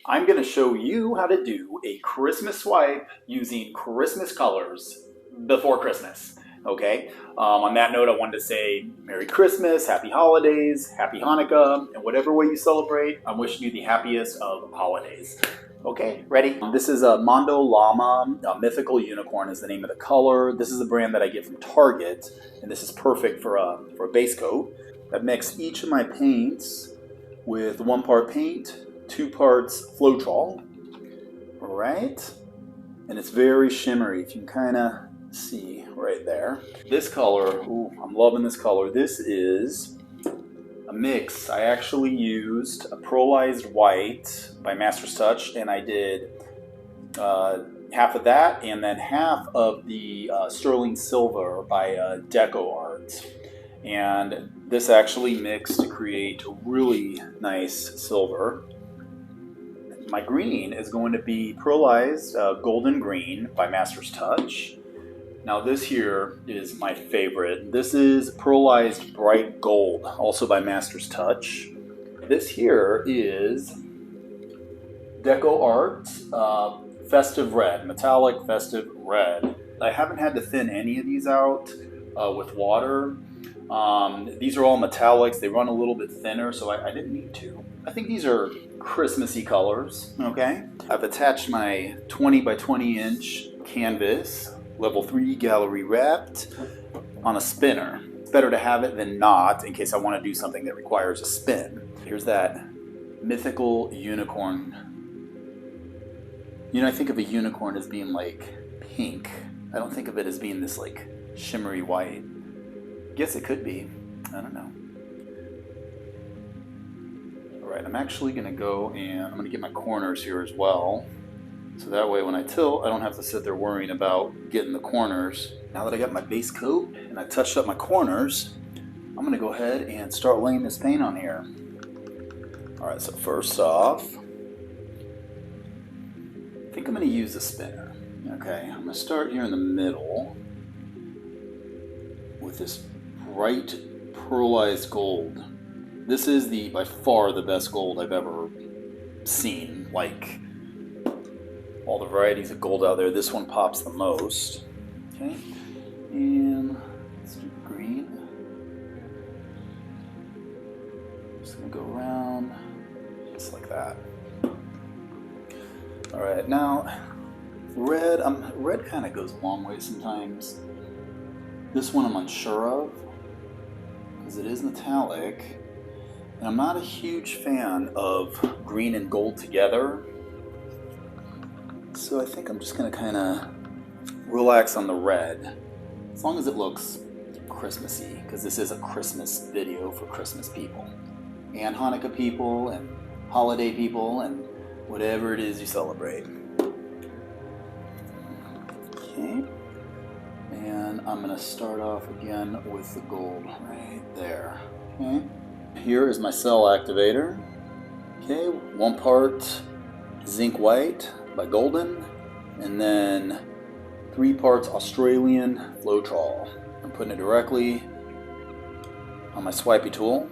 I'm going to show you how to do a Christmas swipe using Christmas colors before Christmas. Okay? On that note, I wanted to say Merry Christmas, Happy Holidays, Happy Hanukkah, and whatever way you celebrate, I'm wishing you the happiest of holidays. Okay, ready? This is a Mondo Llama, a mythical unicorn is the name of the color. This is a brand that I get from Target, and this is perfect for a base coat. I've mixed each of my paints with 1 part paint, 2 parts Floetrol. All right, and it's very shimmery. If you can kind of see right there. This color, ooh, I'm loving this color. This is a mix. I actually used a pearlized white by Master's Touch, and I did half of that and then half of the sterling silver by Deco Art. And this actually mixed to create a really nice silver. My green is going to be pearlized golden green by Master's Touch. Now this here is my favorite. This is pearlized bright gold, also by Master's Touch. This here is Deco Art Festive Red, metallic festive red. I haven't had to thin any of these out with water. These are all metallics. They run a little bit thinner, so I didn't need to. I think these are Christmassy colors, okay? I've attached my 20 by 20 inch canvas, level 3 gallery wrapped on a spinner. It's better to have it than not in case I want to do something that requires a spin. Here's that mythical unicorn. You know, I think of a unicorn as being like pink. I don't think of it as being this like shimmery white. Guess it could be. I don't know. Alright, I'm actually going to go and I'm going to get my corners here as well. So that way when I tilt, I don't have to sit there worrying about getting the corners. Now that I got my base coat and I touched up my corners, I'm going to go ahead and start laying this paint on here. Alright, so first off, I think I'm going to use a spinner. Okay, I'm going to start here in the middle with this bright pearlized gold. This is by far the best gold I've ever seen. Like all the varieties of gold out there, this one pops the most. Okay, and let's do green. Just gonna go around just like that. All right, now red. Red kind of goes a long way sometimes. This one I'm unsure of because it is metallic, and I'm not a huge fan of green and gold together. So I think I'm just gonna kind of relax on the red, as long as it looks Christmassy, because this is a Christmas video for Christmas people, and Hanukkah people, and holiday people, and whatever it is you celebrate. Okay. And I'm going to start off again with the gold right there. Okay. Here is my cell activator. Okay, 1 part zinc white by Golden, and then 3 parts Australian Floetrol. I'm putting it directly on my swipey tool.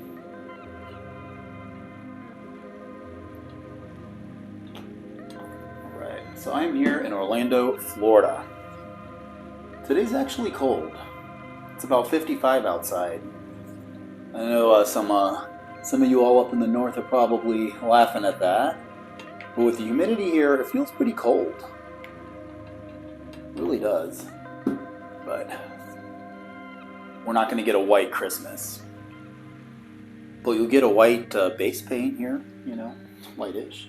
Alright, so I'm here in Orlando, Florida. Today's actually cold. It's about 55 outside. I know some of you all up in the north are probably laughing at that. But with the humidity here, it feels pretty cold. It really does. But we're not going to get a white Christmas. But you'll get a white base paint here, you know, whitish.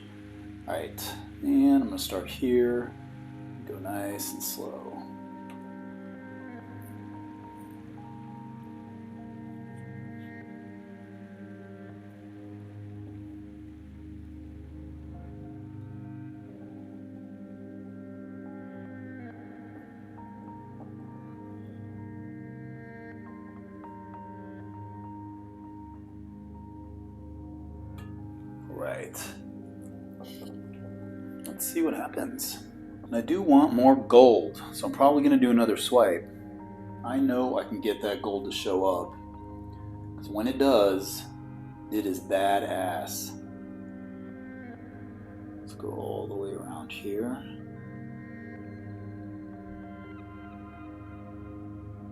Alright, and I'm going to start here. Go nice and slow. Right. Let's see what happens. And I do want more gold, so I'm probably going to do another swipe. I know I can get that gold to show up, because when it does, it is badass. Let's go all the way around here.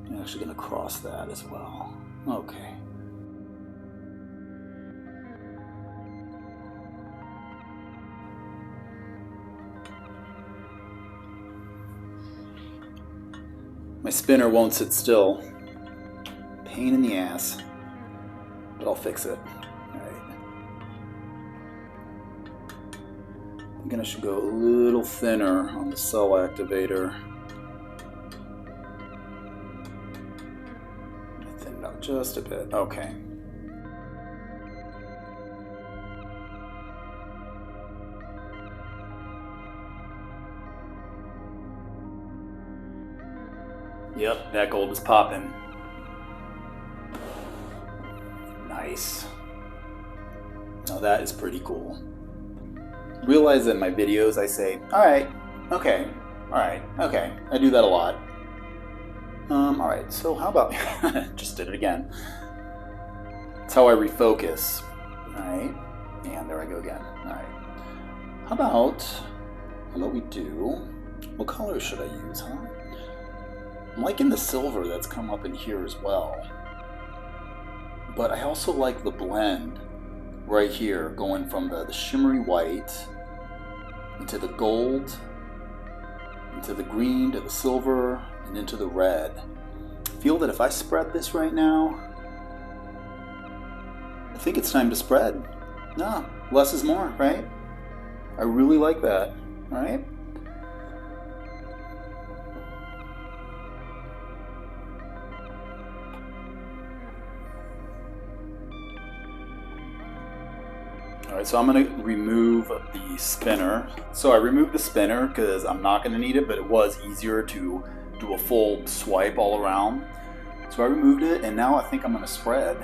I'm actually going to cross that as well. Okay. My spinner won't sit still. Pain in the ass. But I'll fix it. Alright. I'm gonna should go a little thinner on the cell activator. Thin it out just a bit. Okay. Yep, that gold is popping. Nice. Now that is pretty cool. Realize that in my videos I say, alright, okay, alright, okay. I do that a lot. Alright, so how about, just did it again. That's how I refocus. Alright, and there I go again. Alright. How about we do, what color should I use, huh? I'm liking the silver that's come up in here as well. But I also like the blend right here, going from the shimmery white into the gold, into the green, to the silver, and into the red. I feel that if I spread this right now, I think it's time to spread. No, less is more, right? I really like that, all right? Alright, so I'm going to remove the spinner. So I removed the spinner because I'm not going to need it, but it was easier to do a full swipe all around. So I removed it, and now I think I'm going to spread.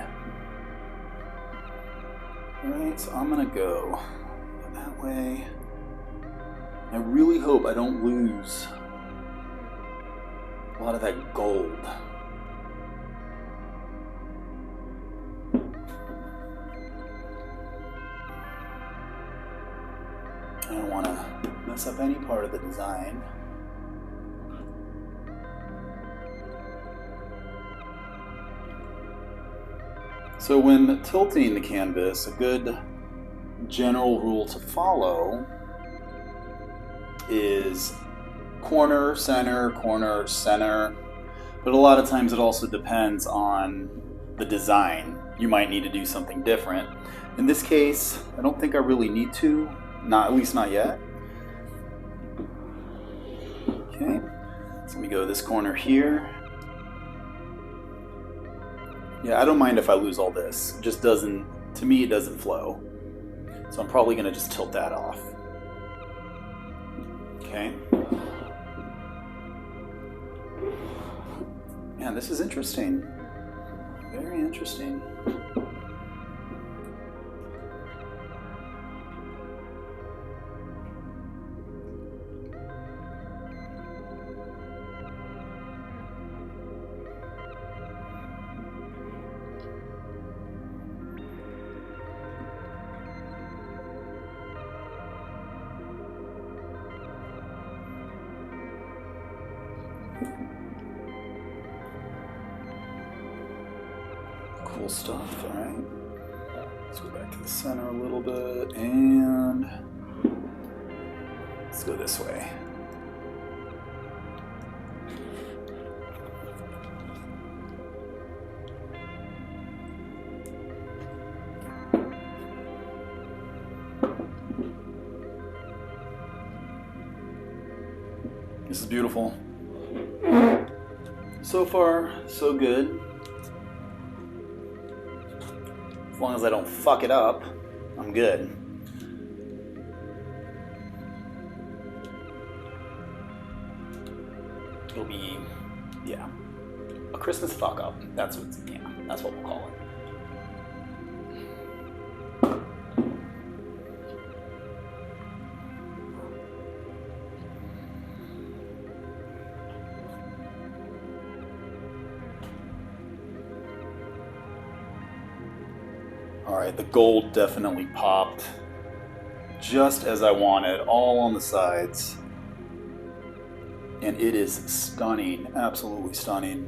Alright, so I'm going to go that way. I really hope I don't lose a lot of that gold. I don't want to mess up any part of the design. So when tilting the canvas, a good general rule to follow is corner, center, but a lot of times it also depends on the design. You might need to do something different. In this case, I don't think I really need to. At least not yet. Okay, so let me go this corner here. Yeah, I don't mind if I lose all this. It just doesn't, to me, it doesn't flow. So I'm probably gonna just tilt that off. Okay. Man, this is interesting. Very interesting. Cool stuff, alright. Let's go back to the center a little bit, and let's go this way. This is beautiful. So far, so good. As long as I don't fuck it up, I'm good. It'll be, yeah, a Christmas fuck up. That's what we'll call it. Alright, the gold definitely popped. just as I wanted, all on the sides. And it is stunning, absolutely stunning.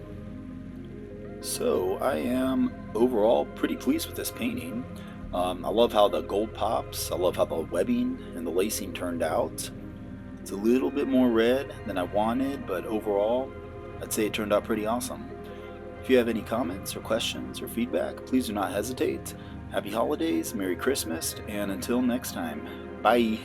So I am overall pretty pleased with this painting. I love how the gold pops, I love how the webbing and the lacing turned out. It's a little bit more red than I wanted, but overall, I'd say it turned out pretty awesome. If you have any comments or questions or feedback, please do not hesitate. Happy holidays, Merry Christmas, and until next time, bye!